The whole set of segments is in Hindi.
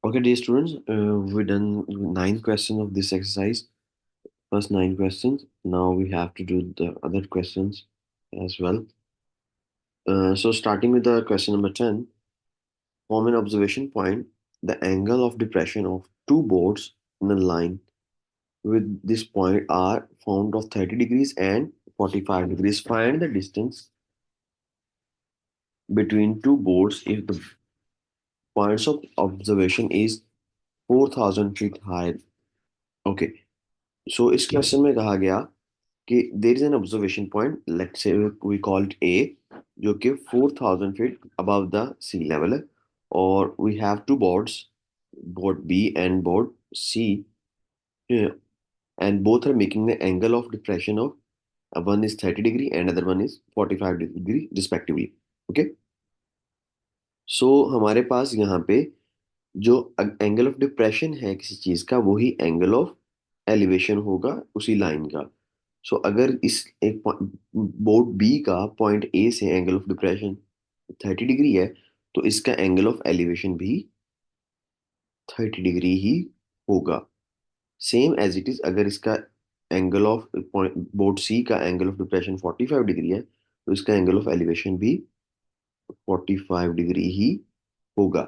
Okay, dear students, we've done nine questions of this exercise. First nine questions. Now we have to do the other questions as well. So starting with the question number 10, form an observation point, the angle of depression of two boards in a line with this point are found of 30 degrees and 45 degrees. Find the distance between two boards if the points of observation is 4,000 feet high. Okay, so इस क्वेश्चन में कहा गया कि there is an observation point, let's say we called A, जो कि 4,000 feet above the sea level है, और we have two boards, board B and board C, and both are making the angle of depression of one is 30 degree and other one is 45 degree respectively. Okay, so हमारे पास यहाँ पे जो एंगल ऑफ डिप्रेशन है किसी चीज का, वही एंगल ऑफ एलिवेशन होगा उसी लाइन का. सो अगर इस एक बोर्ड बी का पॉइंट ए से एंगल ऑफ डिप्रेशन 30 डिग्री है, तो इसका एंगल ऑफ एलिवेशन भी 30 डिग्री ही होगा. सेम एज इट इज, अगर इसका एंगल ऑफ बोर्ड सी का एंगल ऑफ डिप्रेशन 45 डिग्री है, तो इसका एंगल ऑफ एलिवेशन भी 45 डिग्री ही होगा.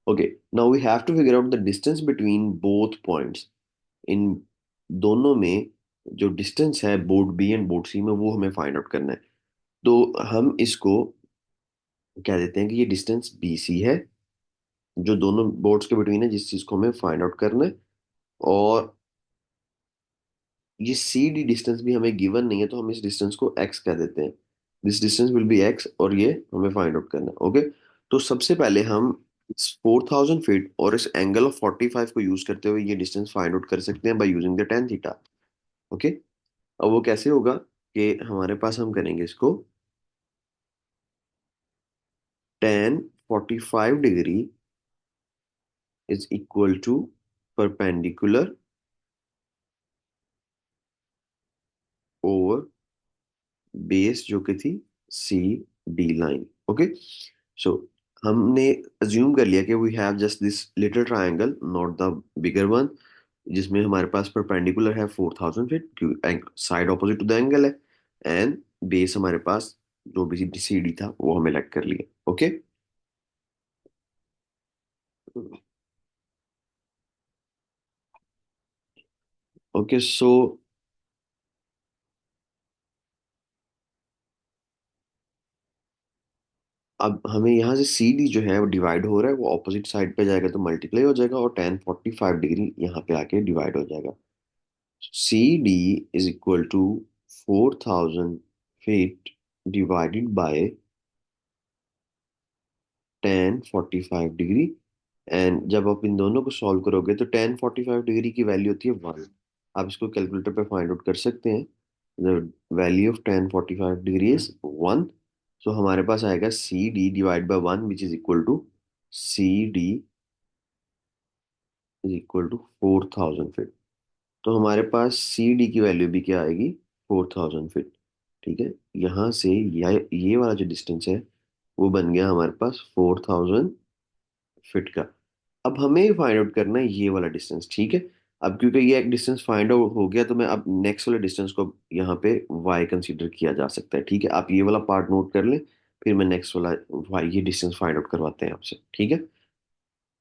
Okay, now we have to figure out the distance between both points. इन दोनों में जो डिस्टेंस है board B and board C में, वो हमें फाइंड आउट करना है. तो हम इसको कह देते हैं कि ये डिस्टेंस बी सी है, जो दोनों बोर्ड्स के बिटवीन है, जिस चीज को हमें फाइंड आउट करना है. और ये सी डी डिस्टेंस भी हमें गिवन नहीं है, तो हम इस डिस्टेंस को एक्स कह देते हैं. This distance will be x, और ये हमें फाइंड आउट करना है. ओके, तो सबसे पहले हम इस 4,000 फीट और इस एंगल ऑफ 45 को यूज करते हुए ये डिस्टेंस फाइंड आउट कर सकते हैं by using the tan theta. Okay, अब वो कैसे होगा कि हमारे पास हम करेंगे इसको, tan 45 degree is equal to perpendicular over base जो कि थी C D line. Okay, so हमने अज्यूम कर लिया कि we have just this little triangle, not the bigger one, जिसमें हमारे पास परपेंडिकुलर है 4,000 feet, side opposite to the angle है, एंड बेस हमारे पास जो भी सी डी था वो हमें लग कर लिया. ओके, ओके, सो अब हमें यहाँ से सी डी जो है वो डिवाइड हो रहा है, वो ऑपोजिट साइड पे जाएगा तो मल्टीप्लाई हो जाएगा, और टेन 45 डिग्री यहाँ पे आके डिवाइड हो जाएगा. C D is equal to 4,000 feet divided by tan 45 degree. And जब आप इन दोनों को सॉल्व करोगे तो टेन 45 डिग्री की वैल्यू होती है 1. आप इसको कैलकुलेटर पे फाइंड आउट कर सकते हैं. The value of tan 45 degree is 1. So हमारे पास आएगा C D divide by 1, which is equal to C D is equal to 4,000 feet. तो हमारे पास सी डी की वैल्यू भी क्या आएगी, 4,000 फीट. ठीक है, यहाँ से ये वाला जो डिस्टेंस है वो बन गया हमारे पास 4,000 फीट का. अब हमें फाइंड आउट करना है ये वाला डिस्टेंस. ठीक है, अब क्योंकि ये एक डिस्टेंस फाइंड आउट हो गया, तो मैं अब नेक्स्ट वाले डिस्टेंस को यहाँ पे y कंसीडर किया जा सकता है. ठीक है, आप ये वाला पार्ट नोट कर लें, फिर मैं नेक्स्ट वाला y ये डिस्टेंस फाइंड आउट करवाते हैं आपसे. ठीक है,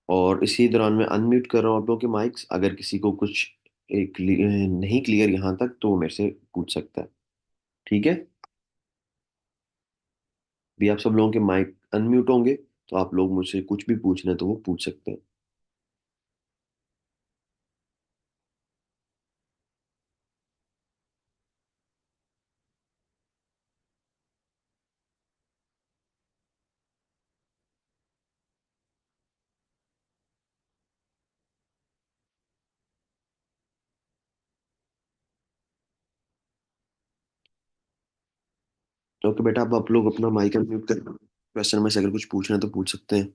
और इसी दौरान मैं अनम्यूट कर रहा हूँ आप लोगों के माइक्स. अगर किसी को कुछ नहीं क्लियर यहाँ तक, तो वो मेरे से पूछ सकता है. ठीक है, भी आप सब लोगों के माइक अनम्यूट होंगे, तो आप लोग मुझसे कुछ भी पूछना है तो वो पूछ सकते हैं. ओके बेटा, अब आप लोग अपना माइक अनम्यूट कर, क्वेश्चन में से अगर कुछ पूछना है तो पूछ सकते हैं.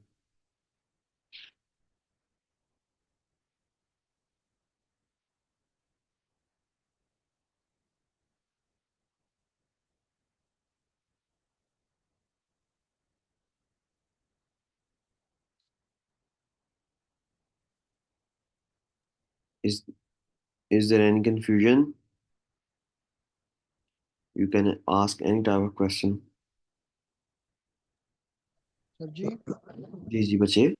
is is there any confusion? You can ask any type of question. Sir ji. जी जी बच्चे।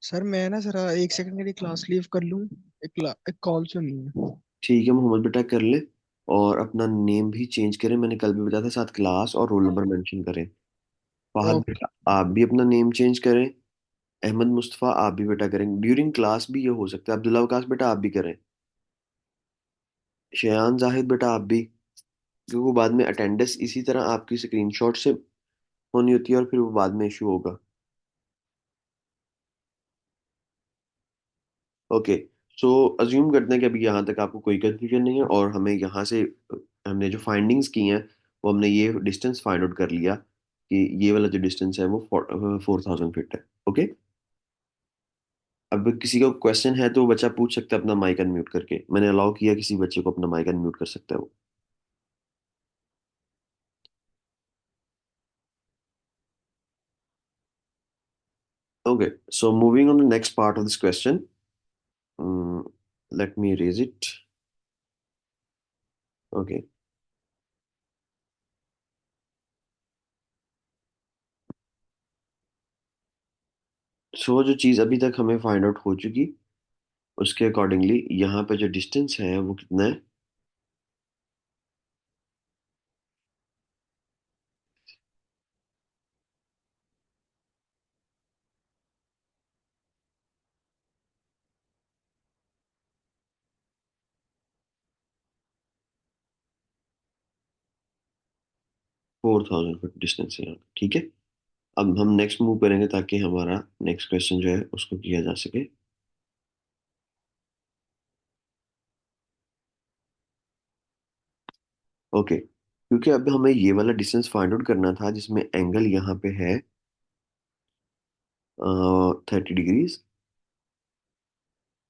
सर मैं ना सर एक सेकंड के लिए क्लास लीव कर लूँ। एक कॉल सुनी है। ठीक है मोहम्मद बेटा कर ले। और अपना नेम भी चेंज करें, मैंने कल भी बताया था, साथ क्लास और रोल नंबर मेंशन करें। फहद ओके। बेटा आप भी अपना नेम चेंज करें। अहमद मुस्तफ़ा आप भी बेटा करें, ड्यूरिंग क्लास भी ये हो सकता है। अब्दुल्ला वकास बेटा आप भी करें। शयान जाहिद बेटा आप भी, क्योंकि वो बाद में अटेंडेंस इसी तरह आपकी स्क्रीनशॉट से होनी होती है और फिर वो बाद में इशू होगा। ओके। सो अज्यूम करते हैं कि अभी यहाँ तक आपको कोई कंफ्यूजन नहीं है, और हमें यहाँ से हमने जो फाइंडिंग्स की हैं वो हमने ये डिस्टेंस फाइंड आउट कर लिया कि ये वाला जो डिस्टेंस है वो 4000 फीट है। ओके। अब किसी का क्वेश्चन है तो बच्चा पूछ सकता है अपना माइक अनम्यूट करके, मैंने अलाउ किया किसी बच्चे को अपना माइक अनम्यूट कर सकता है वो। Okay. So moving on the next part of this question, let me raise it. Okay. So जो चीज़ अभी तक हमें फाइंड आउट हो चुकी, उसके अकॉर्डिंगली यहाँ पे जो डिस्टेंस है वो कितना है? 4000 फीट डिस्टेंस है यहाँ पे, ठीक है। अब हम नेक्स्ट मूव करेंगे ताकि हमारा नेक्स्ट क्वेश्चन जो है उसको किया जा सके। ओके। क्योंकि अब हमें ये वाला डिस्टेंस फाइंड आउट करना था जिसमें एंगल यहाँ पे है 30 डिग्रीज।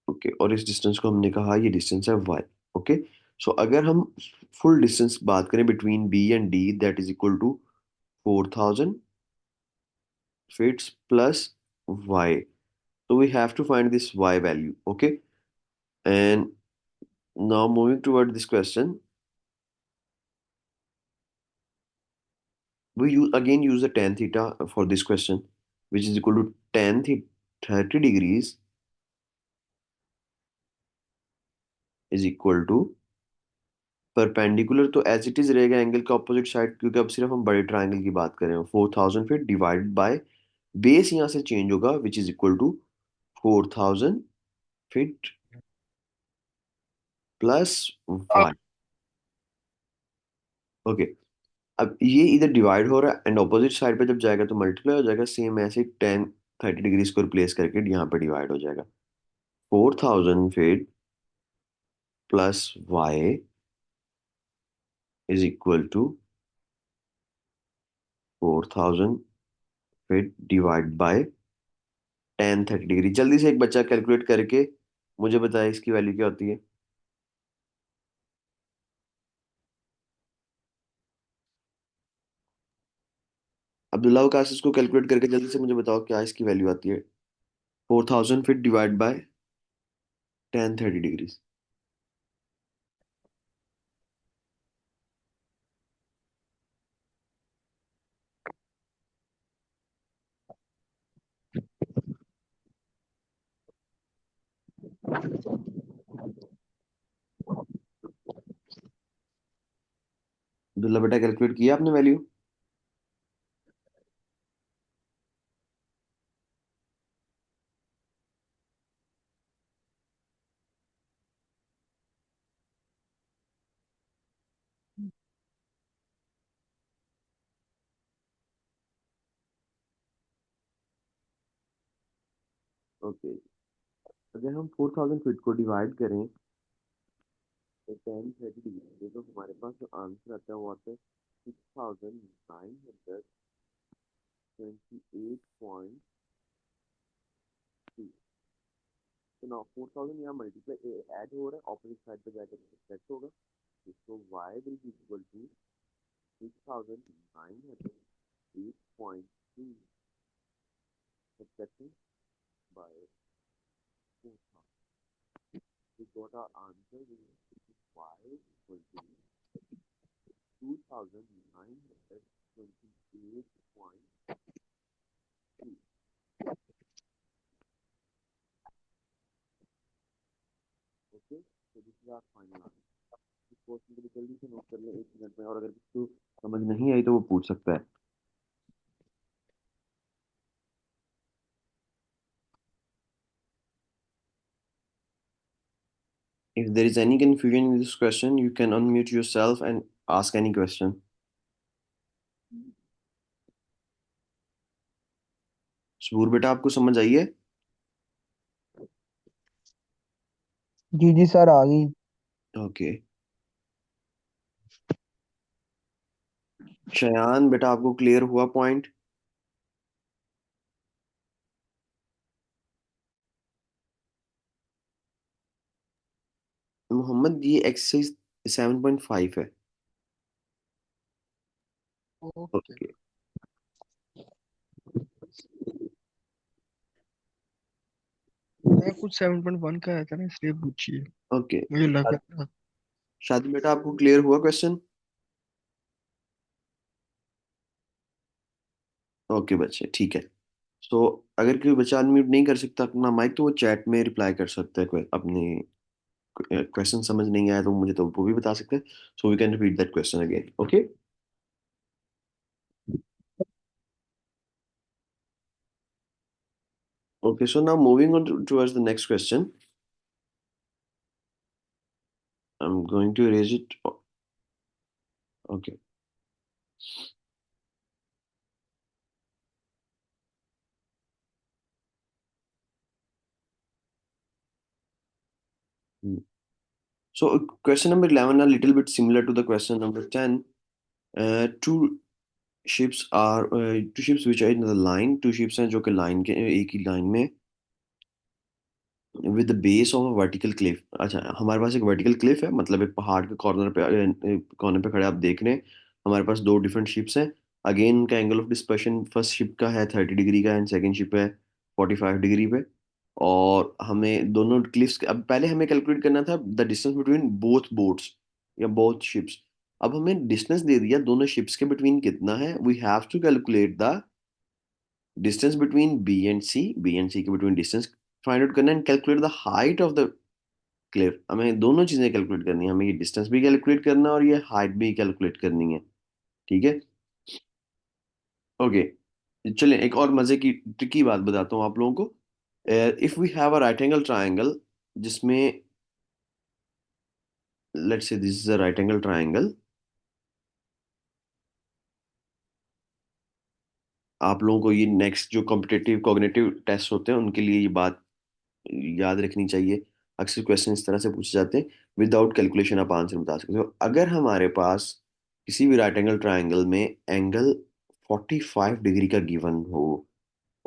ओके। और इस डिस्टेंस को हमने कहा ये डिस्टेंस है वाई। ओके। सो अगर हम फुल डिस्टेंस बात करें between B and D, that is equal to 4000 feets plus y. So we have to find this y value. Okay. And now moving toward this question, we again use the tan theta for this question, which is equal to tan theta 30 degrees is equal to perpendicular तो एज इट इज रहेगा एंगल का ऑपोजिट साइड, क्योंकि अब सिर्फ हम बड़े ट्राइंगल की बात कर रहे हैं। 4000 फीट डिवाइडेड बाय बेस यहाँ से चेंज होगा, which is equal to 4000 feet plus y. Okay. अब ये इधर डिवाइड हो रहा है एंड ऑपोजिट साइड पे जब जाएगा तो मल्टीप्लाई हो जाएगा, सेम ऐसे 10 30 डिग्रीज को रिप्लेस करके यहाँ पे डिवाइड हो जाएगा। 4000 feet plus y is equal to 4000 feet divide by 10 30 degree. जल्दी से एक बच्चा कैलकुलेट करके मुझे बताए इसकी वैल्यू क्या होती है। अब्दुल्ला वकास इसको कैलकुलेट करके जल्दी से मुझे बताओ क्या इसकी वैल्यू आती है। 4000 feet divide by 10 30 degrees. Abdullah बेटा कैलकुलेट किया आपने वैल्यू? ओके। अगर हम 4000 फीट को डिवाइड करें 10 30 डिग्री, तो हमारे पास जो आंसर आता है वो आता है 6928.2। तो ना 4000 यहाँ मल्टीप्लाई ऐड हो रहा है, ऑपोजिट साइड पे जाकर सब्ट्रैक्ट होगा, तो y will be equal to 6908.2 subtracting by 4000। got our answer, which is y equal to 2928.3. Okay, तो this is our final answer. इस क्वेश्चन को भी जल्दी से नोट कर ले 1 मिनट में, और अगर किसी को समझ नहीं आई तो वो पूछ सकता है। If there is any confusion in this question, you can unmute yourself and ask any question. सूर बेटा, आपको समझ आई है? जी जी सर, आ गई। ओके। शयान बेटा, आपको क्लियर हुआ पॉइंट? मोहम्मद, ये एक्सरसाइज 7.5 है। ओके। ओके। मैं कुछ 7.1 का आया था ना, इसलिए पूछिए। ओके। मुझे लगा था। शादी बेटा, आपको क्लियर हुआ क्वेश्चन? ओके बच्चे, ठीक है। सो अगर कोई बच्चा अनम्यूट नहीं कर सकता अपना माइक, तो वो चैट में रिप्लाई कर सकता है। कोई अपने क्वेश्चन समझ नहीं आया तो मुझे तो वो भी बता सकते हैं। So we can repeat that question again. Okay. Okay, so now moving on towards the next question. I'm going to erase it. Okay. Hmm. So question number 11, a little bit similar to the question number 10. Two ships which are in the line. Two ships हैं जो कि लाइन के एक ही लाइन में, with the base of a vertical Cliff. अच्छा, हमारे पास एक वर्टिकल क्लिफ है, मतलब एक पहाड़ के कॉर्नर पे खड़े आप देख रहे हैं। हमारे पास दो डिफरेंट शिप्स हैं। अगेन उनका angle of dispersion first ship का है 30 डिग्री का, एंड सेकंड शिप है 45 डिग्री पे। और हमें दोनों क्लिफ्स, अब पहले हमें कैलकुलेट करना था the distance between both boats या बोथ शिप्स। अब हमें डिस्टेंस दे दिया दोनों शिप्स के बिटवीन कितना है। We have to calculate the distance between B and C के बिटवीन डिस्टेंस फाइंड आउट करना, and calculate the height of the cliff. हमें दोनों चीजें कैलकुलेट करनी है, हमें ये डिस्टेंस भी कैलकुलेट करना है और ये हाइट भी कैलकुलेट करनी है। ठीक है। ओके। चलिए एक और मजे की ट्रिकी बात बताता हूँ आप लोगों को। If we have a right angle triangle, जिसमें let's say this is a right angle triangle. आप लोगों को ये नेक्स्ट जो कॉम्पिटिटिव कॉग्निटिव टेस्ट होते हैं उनके लिए ये बात याद रखनी चाहिए। अक्सर क्वेश्चन इस तरह से पूछे जाते हैं, विदाउट कैलकुलेशन आप आंसर बता सकते हो। अगर हमारे पास किसी भी राइट एंगल ट्राइंगल में एंगल 45 डिग्री का गिवन हो,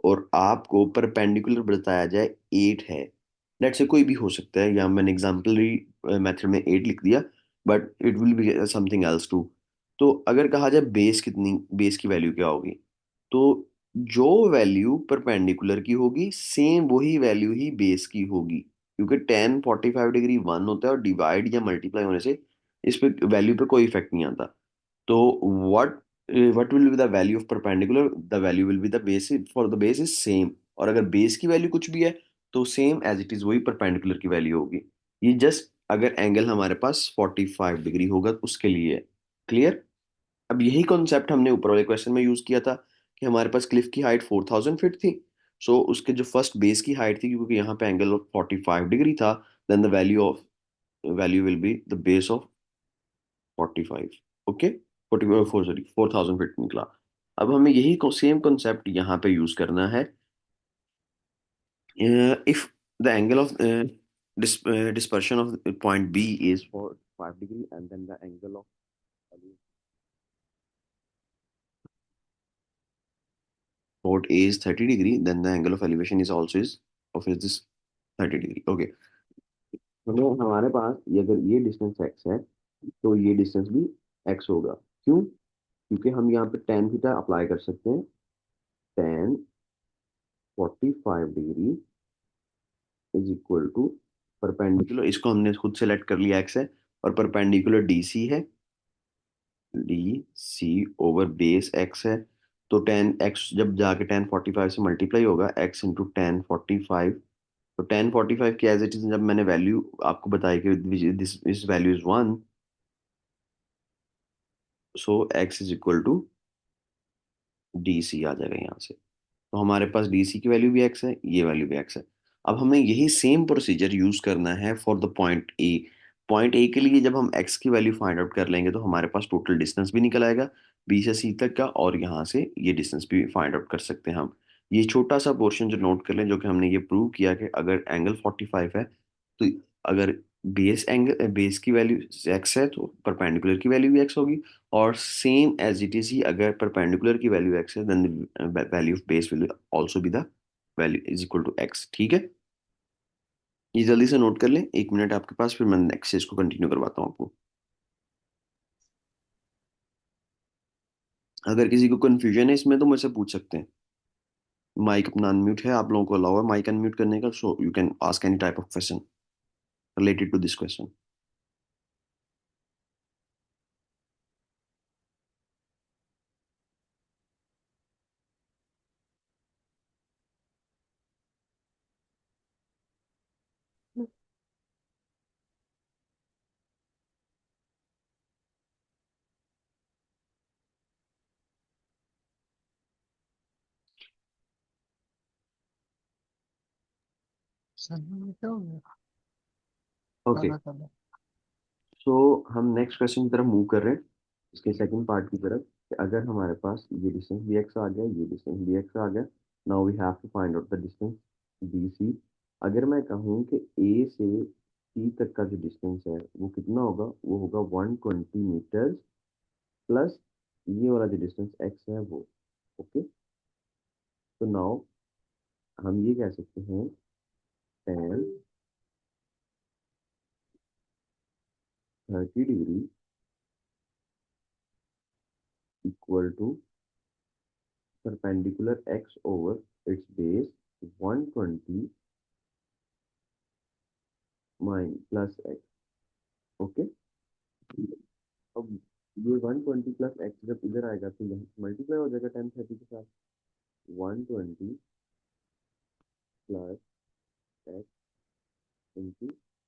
और आपको परपेंडिकुलर बताया जाए 8 है, लेट से कोई भी हो सकता है, या मैंने एग्जाम्पलरी मेथड में 8 लिख दिया, but it will be something else too. तो अगर कहा जाए बेस कितनी, बेस की वैल्यू क्या होगी, तो जो वैल्यू परपेंडिकुलर की होगी सेम वही वैल्यू ही बेस की होगी, क्योंकि 10 45 डिग्री 1 होता है, और डिवाइड या मल्टीप्लाई होने से इस पे वैल्यू पे कोई इफेक्ट नहीं आता। तो what what will be the value of perpendicular? The value will be the base for the base is same। और अगर बेस की वैल्यू कुछ भी है तो सेम एज इट इज वही परपेंडिकुलर की वैल्यू होगी। ये जस्ट अगर एंगल हमारे पास 45 डिग्री होगा तो उसके लिए। क्लियर? अब यही कॉन्सेप्ट हमने ऊपर वाले क्वेश्चन में यूज किया था कि हमारे पास क्लिफ की हाइट 4000 फीट थी। सो उसके जो फर्स्ट बेस की हाइट थी, क्योंकि यहाँ पे एंगल ऑफ 45 डिग्री था, then the value will be the base of 45। Okay. 44, sorry 4000 feet निकला। अब हमें यही सेम कॉन्सेप्ट यहाँ पे यूज करना है। If the angle of dispersion of point B is 5 degree, and then the angle of port A is 30 degree, then the angle of elevation is also is of is this 30 degree। Okay. तो हमारे पास ये अगर ये डिस्टेंस x है, तो ये डिस्टेंस भी x होगा। क्यों? क्योंकि हम यहाँ पे tan थीटा अप्लाई कर सकते हैं। tan 45 degree is equal to perpendicular, इसको हमने खुद सेलेक्ट कर लिया, एक्स है, और परपेंडिकुलर डी सी है, D C over base x है। तो 10 एक्स जब जाके 1045 से मल्टीप्लाई होगा, एक्स इंटू 1045। तो 1045 की एज इट इज जब मैंने वैल्यू आपको बताई कि this value is 1, so X is equal to D C आ जाएगा यहाँ से। तो हमारे पास डीसी की वैल्यू भी एक्स है, ये वैल्यू भी एक्स है। अब हमें यही सेम प्रोसीजर यूज करना है for the point A. Point A के लिए जब हम एक्स की वैल्यू फाइंड आउट कर लेंगे तो हमारे पास टोटल डिस्टेंस भी निकल आएगा बी से सी तक का, और यहाँ से ये डिस्टेंस भी फाइंड आउट कर सकते हैं हम। ये छोटा सा पोर्शन जो नोट कर लें, जो कि हमने ये प्रूव किया कि अगर एंगल 45 है, तो अगर बेस की वैल्यू एक्स है तो परपेंडिकुलर की वैल्यू भी एक्स होगी। और सेम एज इट इज ही, अगर परपेंडिकुलर की वैल्यू एक्स है, then value of base will also be the value is equal to x. ठीक है, ये जल्दी से नोट कर लें, 1 मिनट आपके पास, फिर मैं नेक्स्ट चीज को कंटिन्यू करवाता हूँ आपको। अगर किसी को कंफ्यूजन है इसमें तो मुझसे पूछ सकते हैं। माइक अपना अनम्यूट है, आप लोगों को अलाउ है माइक अनम्यूट करने का, so you can ask any type of question related to this question. Sir ये क्या हो गया? ओके, काला काला। सो हम नेक्स्ट क्वेश्चन की तरफ मूव कर रहे हैं, इसके सेकंड पार्ट की तरफ, कि अगर हमारे पास ये डिस्टेंस बी एक्स आ गया, ये डिस्टेंस बी एक्स आ गया, now we have to find out the distance B C. अगर मैं कहूँ कि ए से सी तक का जो डिस्टेंस है वो कितना होगा, वो होगा 120 मीटर, प्लस ये वाला जो डिस्टेंस एक्स है वो। ओके, तो नाउ हम ये कह सकते हैं tan 30 degree equal to perpendicular X over its base 120 mine plus X. Okay, अब ये 120 प्लस एक्स जब इधर आएगा तो यहाँ मल्टीप्लाई हो जाएगा 1030 के साथ। 120 प्लस एक्स इंटू,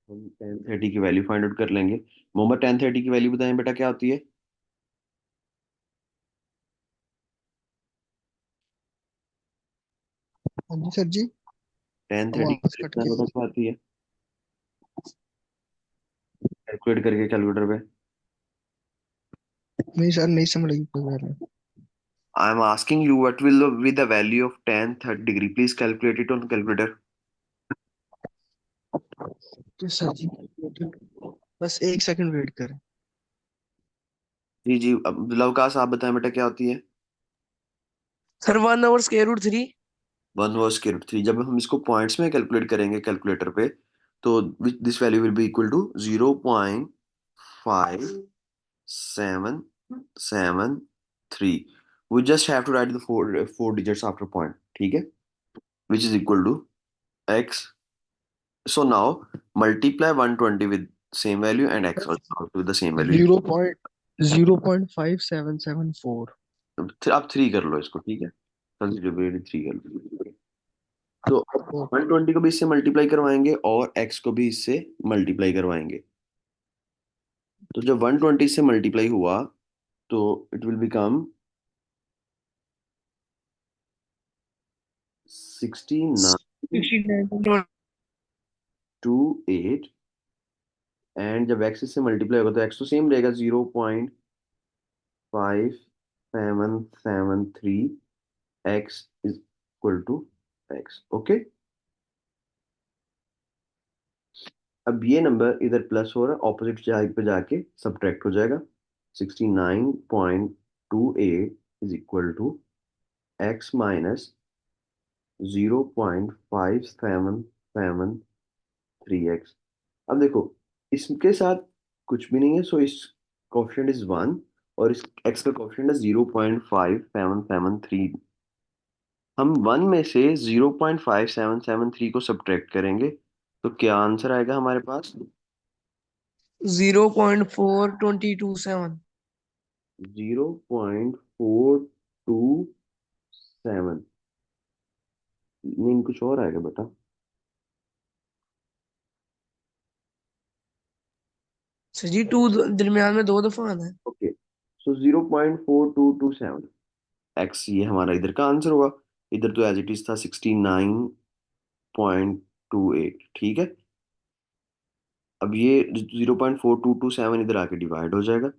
हम 1030 की वैल्यू फाइंड आउट कर लेंगे। मोहम्मद 1030 की वैल्यू बताएं बेटा, क्या होती है? हाँ जी सर जी। 1030 की आवाज वैल्यू कट बताएं गई। बेटा, क्या आती है? कैलकुलेट करके कैलकुलेटर पे। नहीं सर, नहीं समझ लगी कोई बात नहीं। I am asking you what will be the value of 1030 degree, please calculate it on calculator. तो सर जी, बस 1 सेकंड वेट करें। जी जी, अब लवकाश आप बताएं बेटा, क्या होती है? सर 1/√3। 1/√3। जब हम इसको पॉइंट्स में कैलकुलेट करेंगे कैलकुलेटर पे, तो this value will be equal to 0.5773। We just have to write the four digits after point, ठीक है, which is equal to X. So now multiply 120 with same value and X also with the same value. 0.0.5774। आप 3 कर लो इसको, ठीक है, कंसिडरेबली 3 कर लो। तो ओके। 120 को भी इससे मल्टीप्लाई करवाएंगे और एक्स को भी इससे मल्टीप्लाई करवाएंगे। तो जब 120 से मल्टीप्लाई हुआ तो इट विल बिकम 6928। एंड जब एक्स से मल्टीप्लाई होगा तो एक्स तो सेम रहेगा, 0.5773। X is equal to X. Okay, अब ये नंबर इधर प्लस हो रहा है, ऑपोजिट साइड पे जाके सब्ट्रैक्ट हो जाएगा। 69.28 is equal to X minus 0.5773 X. अब देखो, इसके साथ कुछ भी नहीं है, सो इस कोफिशिएंट इज 1, और इस एक्स का कोफिशिएंट है 0.5773। हम 1 में से 0.5773 को सब्ट्रैक्ट करेंगे, तो क्या आंसर आएगा हमारे पास? 0.4227। 0.427। नहीं, कुछ और आएगा बेटा। सर जी टू दरमियान में दो दफा आना है। ओके, सो 0.4227 एक्स, ये हमारा इधर का आंसर होगा। इधर तो एज इट इज था 69.28, ठीक है। अब ये 0.4227 इधर आके डिवाइड हो जाएगा।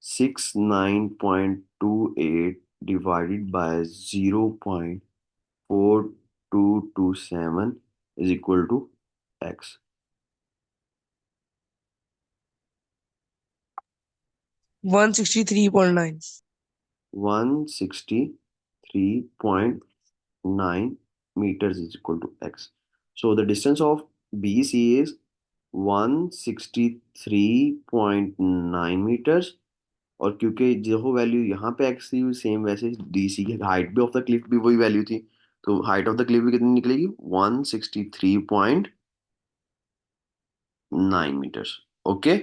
69.28 divided by 0.4227 is equal to X. 163.9। 163.9 meters is equal to x. So the distance of BC is 163.9 meters। और क्योंकि जो वैल्यू यहाँ पे x थी सेम वैसे DC की हाइट भी ऑफ द क्लिफ भी वही वैल्यू थी, तो हाइट ऑफ द क्लिफ भी कितनी निकलेगी? 163.9 मीटर्स। ओके,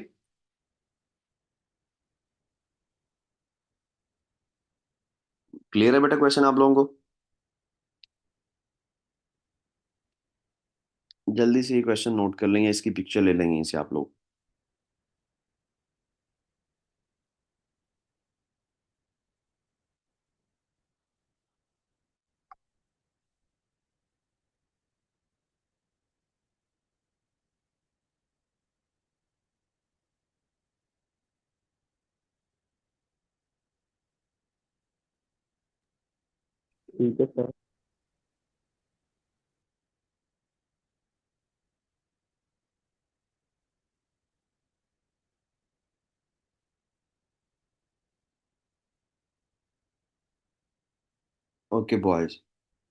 क्लियर है बेटा क्वेश्चन आप लोगों को? जल्दी से ये क्वेश्चन नोट कर लेंगे, इसकी पिक्चर ले लेंगे इसे आप लोग। ठीक है सर। ओके बॉयज,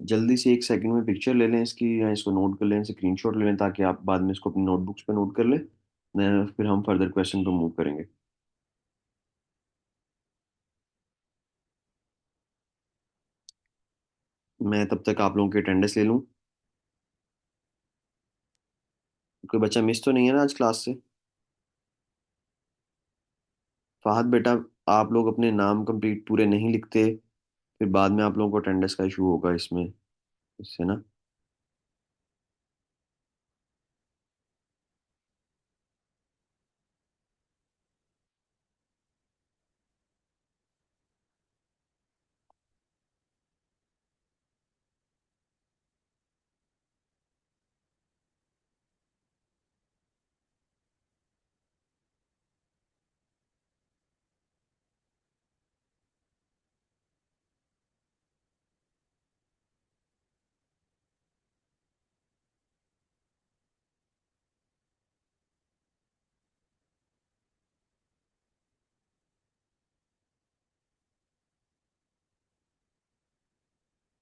जल्दी से एक सेकंड में पिक्चर ले लें इसकी, या इसको नोट कर लें, स्क्रीनशॉट ले लें, ताकि आप बाद में इसको अपनी नोटबुक्स पे नोट कर लें। फिर हम फर्दर क्वेश्चन पे मूव करेंगे। मैं तब तक आप लोगों की अटेंडेंस ले लूँ। कोई बच्चा मिस तो नहीं है ना आज क्लास से? फहद बेटा, आप लोग अपने नाम कंप्लीट पूरे नहीं लिखते, फिर बाद में आप लोगों को अटेंडेंस का इशू होगा इसमें, इससे ना।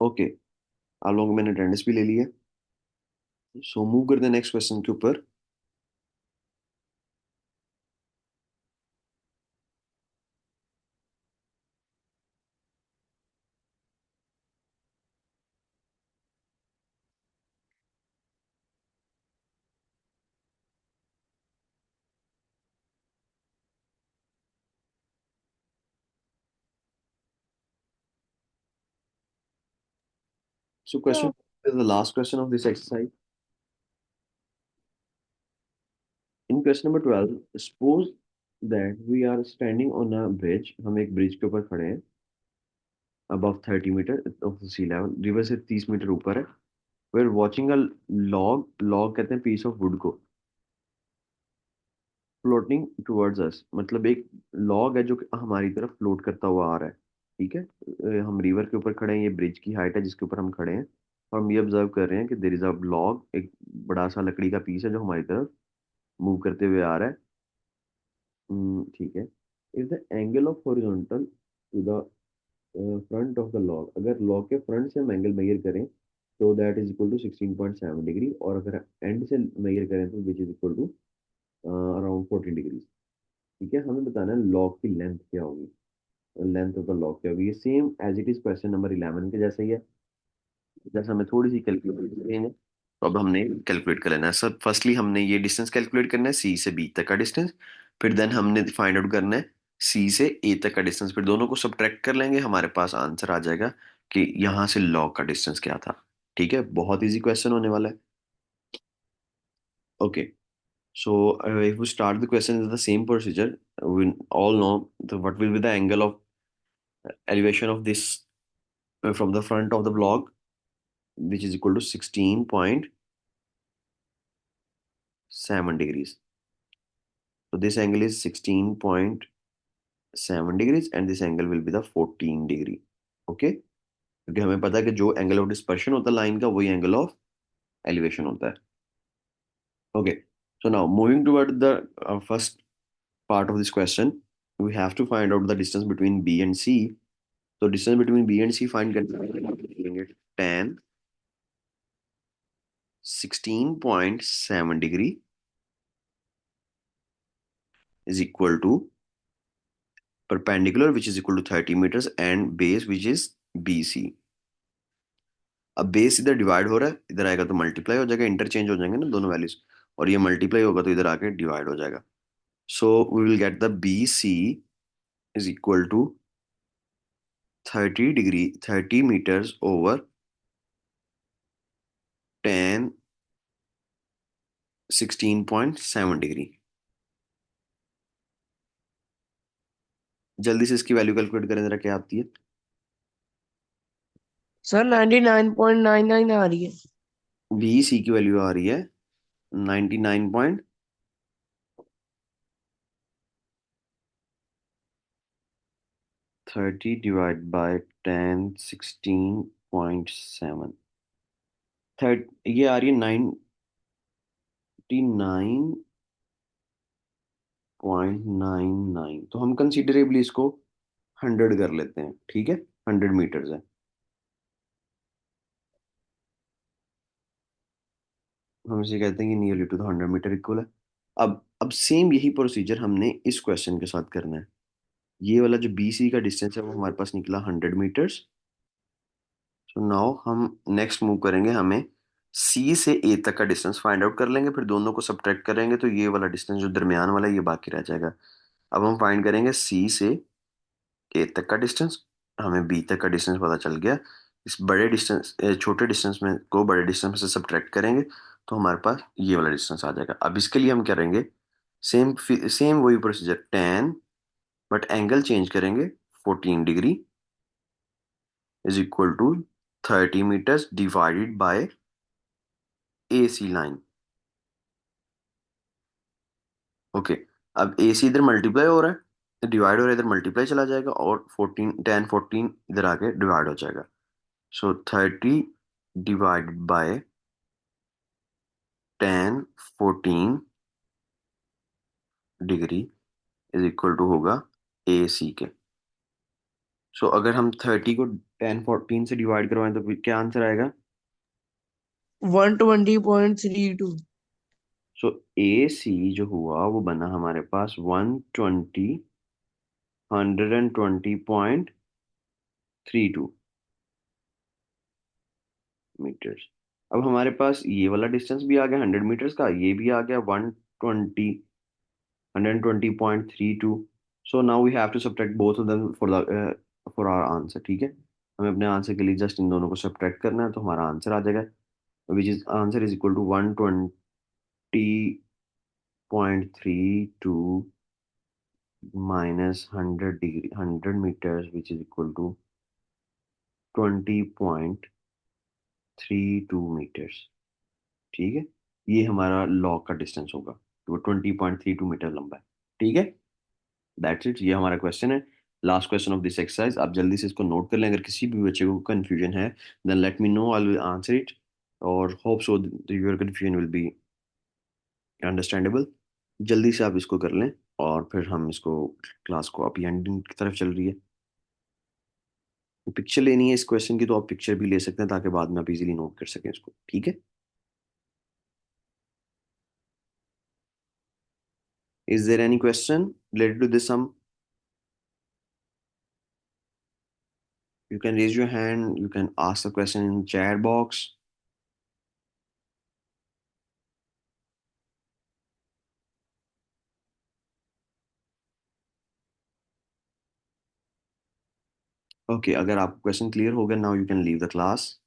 ओके, आप लोगों को मैंने अटेंडेंस भी ले ली है। सो मूव करते हैं नेक्स्ट क्वेश्चन के ऊपर। So question is the last question of this exercise. In question number 12, suppose that we are standing on a bridge, हम एक ब्रिज के ऊपर खड़े हैं, above 30 metre of sea level, river से 30 मीटर ऊपर है। We are watching a log, log कहते हैं पीस ऑफ वुड को, फ्लोटिंग टुवर्ड्स अस, मतलब एक लॉग है जो कि हमारी तरफ फ्लोट करता हुआ आ रहा है। ठीक है, हम रिवर के ऊपर खड़े हैं, ये ब्रिज की हाइट है जिसके ऊपर हम खड़े हैं, और हम ये ऑब्जर्व कर रहे हैं कि देर इज अ लॉग, एक बड़ा सा लकड़ी का पीस है जो हमारी तरफ मूव करते हुए आ रहा है। ठीक है, is the angle of horizontal to the front of the log, अगर लॉग के फ्रंट से हम एंगल मेजर करें तो that is equal to 16.7 degree, और अगर एंड से मेजर करें तो which is equal to around 14 degree. ठीक है, हमें बताना है लॉग की लेंथ क्या होगी, लेंथ ऑफ द लॉग क्या होगी। ये same as it is question number 11 के जैसा ही है, जैसा हमें थोड़ी सी कैलकुलेशन है। तो अब हमने कैलकुलेट कर लेना है सर। फर्स्टली हमने ये डिस्टेंस कैलकुलेट करना है, सी से बी तक का डिस्टेंस। फिर देन हमने फाइंड आउट करना है सी से ए तक का डिस्टेंस। फिर दोनों को सब्ट्रैक्ट कर लेंगे, हमारे पास आंसर आ जाएगा कि यहाँ से लॉग का डिस्टेंस क्या था। ठीक है, बहुत इजी क्वेश्चन होने वाला है। Okay, so if we start the question with the same procedure, we all know what will be the angle of elevation of this from the front of the block, which is equal to 16.7 degrees. So this angle is 16.7 degrees and this angle will be the 14 degree. Okay, क्योंकि हमें पता है कि जो एंगल ऑफ डिस्पर्शन होता है लाइन का वही एंगल ऑफ एलिवेशन होता है। Okay, so now moving toward the first part of this question, we have to find out the distance between B and C. तो distance between B and C find करेंगे tan 16.7 degree is equal to perpendicular which is equal to 30 meters and base which is BC। अब बेस इधर डिवाइड हो रहा है, इधर आएगा तो मल्टीप्लाई हो जाएगा, इंटरचेंज हो जाएंगे ना दोनों वैल्यूज, और ये मल्टीप्लाई होगा तो इधर आके डिवाइड हो जाएगा। So we will get the B C is equal to 30 degree 30 metres over tan 16.7 degree. जल्दी से इसकी वैल्यू कैलकुलेट करें जरा, क्या आती है। सर 99.99 आ रही है। बी सी की वैल्यू आ रही है 99 पॉइंट 30 डिवाइड बाय 10 16.7 थर्ट, ये आ रही है 99.99। तो हम कंसिडरेबली इसको 100 कर लेते हैं, ठीक है, 100 मीटर्स है। हम इसे कहते हैं कि nearly to the 100 metre equal है। अब सेम यही प्रोसीजर हमने इस क्वेश्चन के साथ करना है। ये वाला जो बी सी का डिस्टेंस है वो हमारे पास निकला 100 मीटर्स। तो नाउ हम नेक्स्ट मूव करेंगे, हमें सी से ए तक का डिस्टेंस फाइंड आउट कर लेंगे, फिर दोनों को सब्ट्रैक्ट करेंगे तो ये वाला डिस्टेंस जो दरमियान वाला है ये बाकी रह जाएगा। अब हम फाइंड करेंगे सी से ए तक का डिस्टेंस। हमें बी तक का डिस्टेंस पता चल गया। इस बड़े डिस्टेंस छोटे डिस्टेंस में को बड़े डिस्टेंस में से सब्ट्रैक्ट करेंगे तो हमारे पास ये वाला डिस्टेंस आ जाएगा। अब इसके लिए हम करेंगे सेम सेम वही procedure, tan but angle change करेंगे, 14 degree is equal to 30 metres divided by A C line. Okay, अब ए सी इधर मल्टीप्लाई हो रहा है, डिवाइड हो रहा है, इधर मल्टीप्लाई चला जाएगा और 14 10 14 इधर आके डिवाइड हो जाएगा। So 30 divided by 10 14 degree is equal to होगा ए सी के। सो अगर हम 30 को 10 14 से डिवाइड करवाएं तो फिर क्या आंसर आएगा। 120.32। सो ए सी जो हुआ वो बना हमारे पास 120 अब हमारे पास ये वाला डिस्टेंस भी आ गया 100 मीटर्स का, ये भी आ गया 120.32। So now we have to subtract both of them for our answer. ठीक है, हमें अपने आंसर के लिए जस्ट इन दोनों को सब्ट्रैक्ट करना है तो हमारा आंसर आ जाएगा, which is answer is equal to 120.32 minus 100 degree 100 metres which is equal to 20.32 metres. ठीक है, ये हमारा लॉग का डिस्टेंस होगा, तो वो 20.32 मीटर लंबा है। ठीक है, दैट्स इट, ये हमारा क्वेश्चन है, last question of this exercise. आप जल्दी से इसको नोट कर लें, अगर किसी भी बच्चे को कंफ्यूजन है then let me know, I will answer it और hope so your confusion will be understandable. जल्दी से आप इसको कर लें और फिर हम इसको, क्लास को अभी एंडिंग की तरफ चल रही है। पिक्चर लेनी है इस क्वेश्चन की तो आप पिक्चर भी ले सकते हैं ताकि बाद में आप इजीली नोट कर सकें इसको। ठीक है, is there any question related to this sum? You can raise your hand, you can ask the question in chat box. Okay, अगर आपको क्वेश्चन क्लियर हो गया, now you can leave the class.